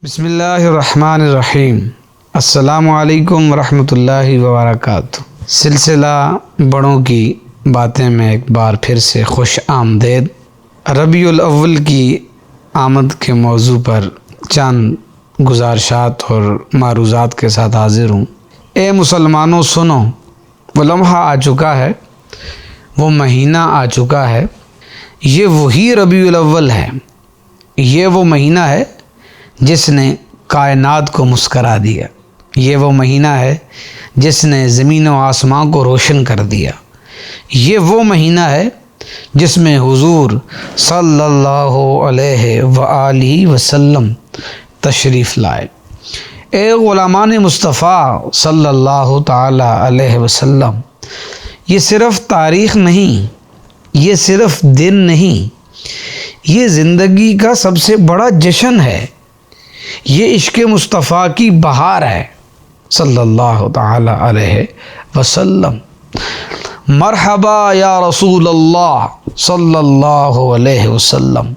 بسم اللہ الرحمن الرحیم۔ السلام علیکم ورحمۃ اللہ وبرکاتہ۔ سلسلہ بڑوں کی باتیں میں ایک بار پھر سے خوش آمدید۔ ربیع الاول کی آمد کے موضوع پر چند گزارشات اور معروضات کے ساتھ حاضر ہوں۔ اے مسلمانوں سنو، وہ لمحہ آ چکا ہے، وہ مہینہ آ چکا ہے، یہ وہی ربیع الاول ہے، یہ وہ مہینہ ہے جس نے کائنات کو مسکرا دیا، یہ وہ مہینہ ہے جس نے زمین و آسمان کو روشن کر دیا، یہ وہ مہینہ ہے جس میں حضور صلی اللہ علیہ وآلہ وسلم تشریف لائے۔ اے غلامان مصطفیٰ صلی اللہ تعالی علیہ وسلم، یہ صرف تاریخ نہیں، یہ صرف دن نہیں، یہ زندگی کا سب سے بڑا جشن ہے، یہ عشق مصطفیٰ کی بہار ہے صلی اللہ تعالی علیہ وسلم۔ مرحبا یا رسول اللہ صلی اللہ علیہ وسلم،